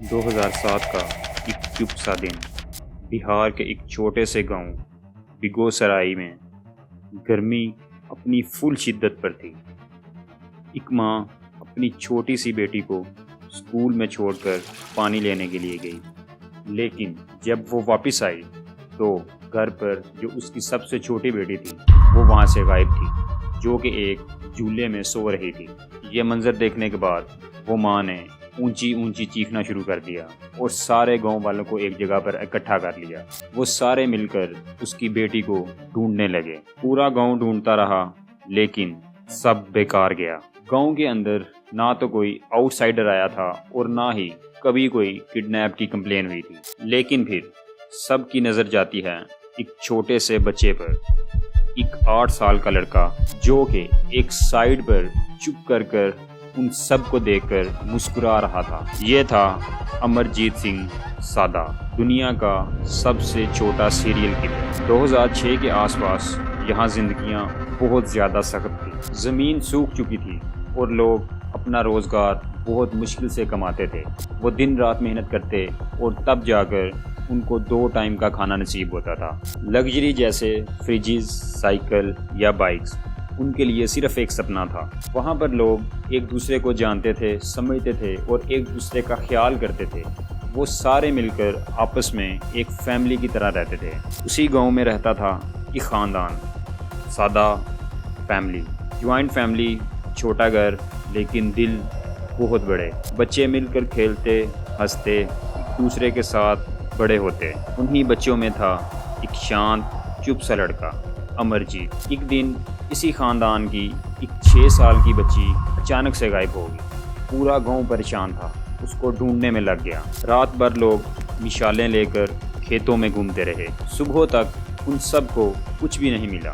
2007 का एक चुप सा दिन बिहार के एक छोटे से गांव बेगूसराय में गर्मी अपनी फुल शिद्दत पर थी। एक माँ अपनी छोटी सी बेटी को स्कूल में छोड़कर पानी लेने के लिए गई, लेकिन जब वो वापस आई तो घर पर जो उसकी सबसे छोटी बेटी थी वो वहाँ से गायब थी, जो कि एक झूले में सो रही थी। ये मंजर देखने के बाद वो माँ ने ऊंची ऊंची चीखना शुरू कर दिया और सारे गांव वालों को एक जगह पर इकट्ठा कर लिया। वो सारे मिलकर उसकी बेटी को ढूंढने लगे। पूरा गांव ढूंढता रहा, लेकिन सब बेकार गया। गांव के अंदर ना तो कोई आउटसाइडर आया था और ना ही कभी कोई किडनैप की कंप्लेन हुई थी। लेकिन फिर सबकी नज़र जाती है एक छोटे से बच्चे पर, एक 8 साल का लड़का जो कि एक साइड पर चुप कर उन सब को देखकर मुस्कुरा रहा था। ये था अमरजीत सिंह सादा, दुनिया का सबसे छोटा सीरियल किलर। 2006 के आसपास यहाँ जिंदगियाँ बहुत ज़्यादा सख्त थी। ज़मीन सूख चुकी थी और लोग अपना रोज़गार बहुत मुश्किल से कमाते थे। वो दिन रात मेहनत करते और तब जाकर उनको 2 टाइम का खाना नसीब होता था। लग्जरी जैसे फ्रिजेस, साइकिल या बाइक्स उनके लिए सिर्फ एक सपना था। वहाँ पर लोग एक दूसरे को जानते थे, समझते थे और एक दूसरे का ख्याल करते थे। वो सारे मिलकर आपस में एक फैमिली की तरह रहते थे। उसी गांव में रहता था एक ख़ानदान, सादा फैमिली, जॉइंट फैमिली, छोटा घर लेकिन दिल बहुत बड़े। बच्चे मिलकर खेलते, हंसते, एक दूसरे के साथ बड़े होते। उन्हीं बच्चों में था एक शांत चुप सा लड़का, अमरजीत। एक दिन इसी ख़ानदान की एक 6 साल की बच्ची अचानक से गायब हो गई। पूरा गांव परेशान था, उसको ढूंढने में लग गया। रात भर लोग मिसालें लेकर खेतों में घूमते रहे। सुबह तक उन सब को कुछ भी नहीं मिला।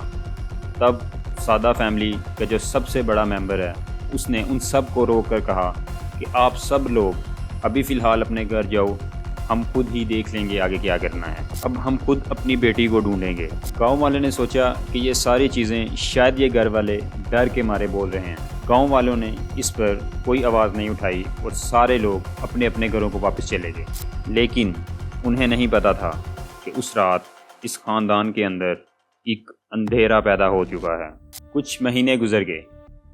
तब सादा फैमिली का जो सबसे बड़ा मेंबर है, उसने उन सब को रोक कर कहा कि आप सब लोग अभी फ़िलहाल अपने घर जाओ, हम खुद ही देख लेंगे आगे क्या करना है। अब हम खुद अपनी बेटी को ढूंढेंगे। गांव वालों ने सोचा कि ये सारी चीज़ें शायद ये घर वाले डर के मारे बोल रहे हैं। गांव वालों ने इस पर कोई आवाज़ नहीं उठाई और सारे लोग अपने अपने घरों को वापस चले गए। लेकिन उन्हें नहीं पता था कि उस रात इस ख़ानदान के अंदर एक अंधेरा पैदा हो चुका है। कुछ महीने गुजर गए।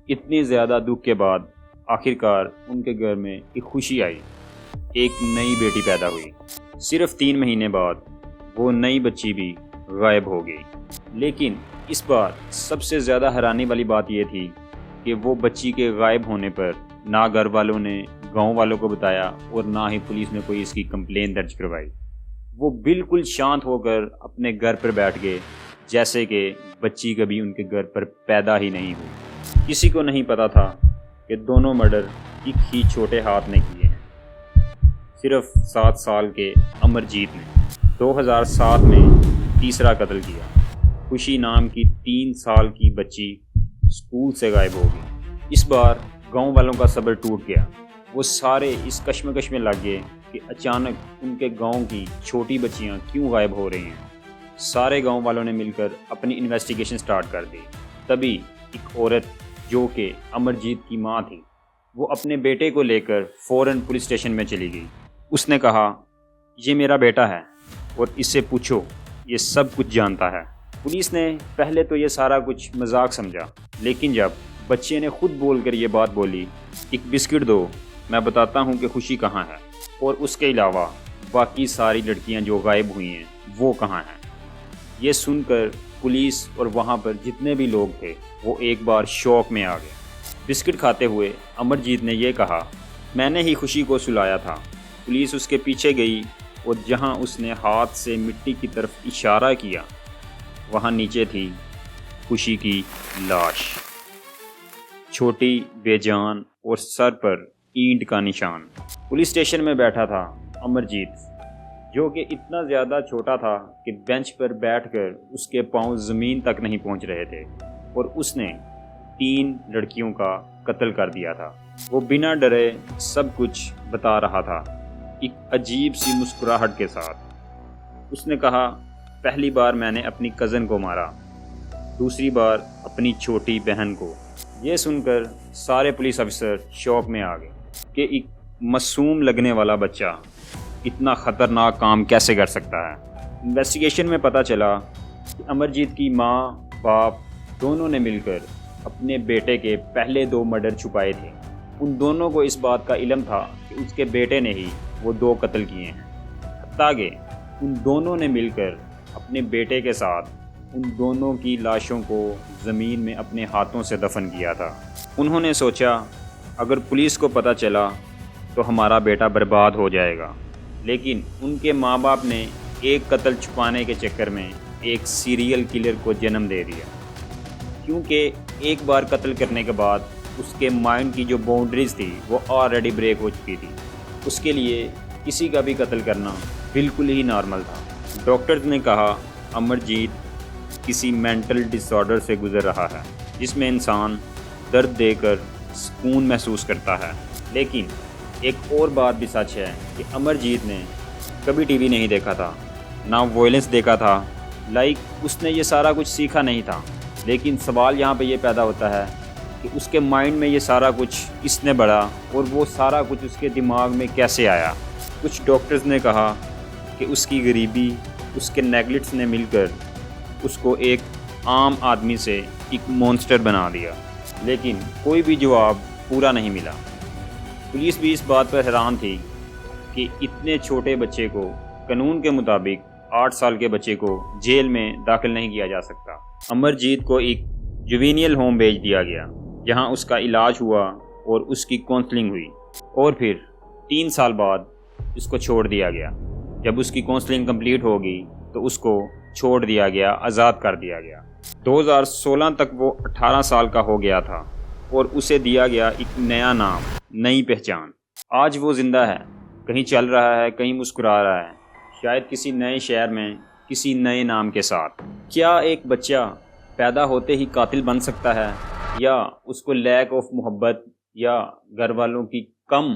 इतनी ज़्यादा दुख के बाद आखिरकार उनके घर में एक खुशी आई। एक नई बेटी पैदा हुई। सिर्फ 3 महीने बाद वो नई बच्ची भी गायब हो गई। लेकिन इस बार सबसे ज़्यादा हैरानी वाली बात यह थी कि वो बच्ची के गायब होने पर ना घर वालों ने गांव वालों को बताया और ना ही पुलिस ने कोई इसकी कंप्लेन दर्ज करवाई। वो बिल्कुल शांत होकर अपने घर पर बैठ गए, जैसे कि बच्ची कभी उनके घर पर पैदा ही नहीं हुई। किसी को नहीं पता था कि दोनों मर्डर एक ही छोटे हाथ ने किए हैं। सिर्फ 7 साल के अमरजीत ने 2007 में तीसरा कत्ल किया। खुशी नाम की 3 साल की बच्ची स्कूल से गायब हो गई। इस बार गांव वालों का सब्र टूट गया। वो सारे इस कश्मकश में लग गए कि अचानक उनके गांव की छोटी बच्चियां क्यों गायब हो रही हैं। सारे गांव वालों ने मिलकर अपनी इन्वेस्टिगेशन स्टार्ट कर दी। तभी एक औरत जो कि अमरजीत की माँ थी, वो अपने बेटे को लेकर फ़ौरन पुलिस स्टेशन में चली गई। उसने कहा, ये मेरा बेटा है और इससे पूछो, ये सब कुछ जानता है। पुलिस ने पहले तो ये सारा कुछ मजाक समझा, लेकिन जब बच्चे ने खुद बोलकर ये बात बोली, एक बिस्किट दो, मैं बताता हूँ कि खुशी कहाँ है और उसके अलावा बाकी सारी लड़कियाँ जो गायब हुई हैं वो कहाँ हैं। ये सुनकर पुलिस और वहाँ पर जितने भी लोग थे वो एक बार शौक में आ गए। बिस्किट खाते हुए अमरजीत ने यह कहा, मैंने ही खुशी को सुलाया था। पुलिस उसके पीछे गई और जहां उसने हाथ से मिट्टी की तरफ इशारा किया, वहां नीचे थी खुशी की लाश, छोटी, बेजान और सर पर ईंट का निशान। पुलिस स्टेशन में बैठा था अमरजीत, जो कि इतना ज़्यादा छोटा था कि बेंच पर बैठकर उसके पांव ज़मीन तक नहीं पहुंच रहे थे और उसने 3 लड़कियों का कत्ल कर दिया था। वो बिना डरे सब कुछ बता रहा था, एक अजीब सी मुस्कुराहट के साथ। उसने कहा, पहली बार मैंने अपनी कज़न को मारा, दूसरी बार अपनी छोटी बहन को। ये सुनकर सारे पुलिस अफसर शौक में आ गए कि एक معصوم لگنے والا بچہ اتنا خطرناک کام کیسے کر سکتا ہے؟ انویسٹیگیشن میں پتہ چلا کہ امرجیت کی ماں باپ دونوں نے مل کر اپنے بیٹے کے پہلے 2 مرڈر چھپائے تھے۔ ان دونوں کو اس بات کا علم تھا کہ اس کے بیٹے نے ہی وہ 2 قتل کیے ہیں، حتیٰ کہ ان دونوں نے مل کر اپنے بیٹے کے ساتھ ان دونوں کی لاشوں کو زمین میں اپنے ہاتھوں سے دفن کیا تھا۔ انہوں نے سوچا اگر پولیس کو پتہ چلا تو ہمارا بیٹا برباد ہو جائے گا، لیکن ان کے ماں باپ نے ایک قتل چھپانے کے چکر میں ایک سیریل کلر کو جنم دے دیا، کیونکہ ایک بار قتل کرنے کے بعد اس کے مائنڈ کی جو باؤنڈریز تھی وہ آلریڈی بریک ہو چکی تھی۔ اس کے لیے کسی کا بھی قتل کرنا بالکل ہی نارمل تھا۔ ڈاکٹرز نے کہا امرجیت کسی مینٹل ڈس آرڈر سے گزر رہا ہے، جس میں انسان درد دے کر سکون محسوس کرتا ہے۔ لیکن ایک اور بات بھی سچ ہے کہ امرجیت نے کبھی ٹی وی نہیں دیکھا تھا، نہ وائلنس دیکھا تھا، اس نے یہ سارا کچھ سیکھا نہیں تھا۔ لیکن سوال یہاں پہ یہ پیدا ہوتا ہے کہ اس کے مائنڈ میں یہ سارا کچھ کس نے بڑھا اور وہ سارا کچھ اس کے دماغ میں کیسے آیا؟ کچھ ڈاکٹرز نے کہا کہ اس کی غریبی، اس کے نیگلیکٹس نے مل کر اس کو ایک عام آدمی سے ایک مونسٹر بنا دیا، لیکن کوئی بھی جواب پورا نہیں ملا۔ پولیس بھی اس بات پر حیران تھی کہ اتنے چھوٹے بچے کو قانون کے مطابق 8 سال کے بچے کو جیل میں داخل نہیں کیا جا سکتا۔ امرجیت کو ایک جوینیل ہوم بھیج دیا گیا، جہاں اس کا علاج ہوا اور اس کی کونسلنگ ہوئی، اور پھر 3 سال بعد اس کو چھوڑ دیا گیا۔ جب اس کی کونسلنگ کمپلیٹ ہوگی تو اس کو چھوڑ دیا گیا، آزاد کر دیا گیا۔ 2016 تک وہ 18 سال کا ہو گیا تھا اور اسے دیا گیا ایک نیا نام، نئی پہچان۔ آج وہ زندہ ہے، کہیں چل رہا ہے، کہیں مسکرا رہا ہے، شاید کسی نئے شہر میں کسی نئے نام کے ساتھ۔ کیا ایک بچہ پیدا ہوتے ہی قاتل بن سکتا ہے، یا اس کو لیک آف محبت یا گھر والوں کی کم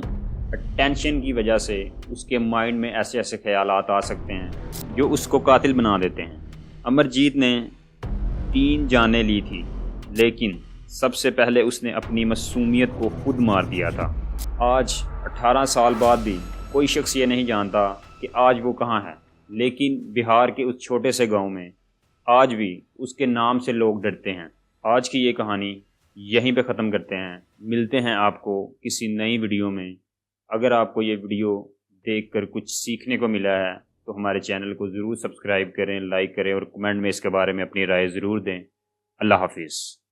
اٹینشن کی وجہ سے اس کے مائنڈ میں ایسے ایسے خیالات آ سکتے ہیں جو اس کو قاتل بنا دیتے ہیں؟ امرجیت نے 3 جانیں لی تھی، لیکن سب سے پہلے اس نے اپنی معصومیت کو خود مار دیا تھا۔ آج 18 سال بعد بھی کوئی شخص یہ نہیں جانتا کہ آج وہ کہاں ہے، لیکن بہار کے اس چھوٹے سے گاؤں میں آج بھی اس کے نام سے لوگ ڈرتے ہیں۔ آج کی یہ کہانی یہیں پہ ختم کرتے ہیں، ملتے ہیں آپ کو کسی نئی ویڈیو میں۔ اگر آپ کو یہ ویڈیو دیکھ کر کچھ سیکھنے کو ملا ہے تو ہمارے چینل کو ضرور سبسکرائب کریں، لائک کریں اور کمنٹ میں اس کے بارے میں اپنی رائے ضرور دیں۔ اللہ حافظ۔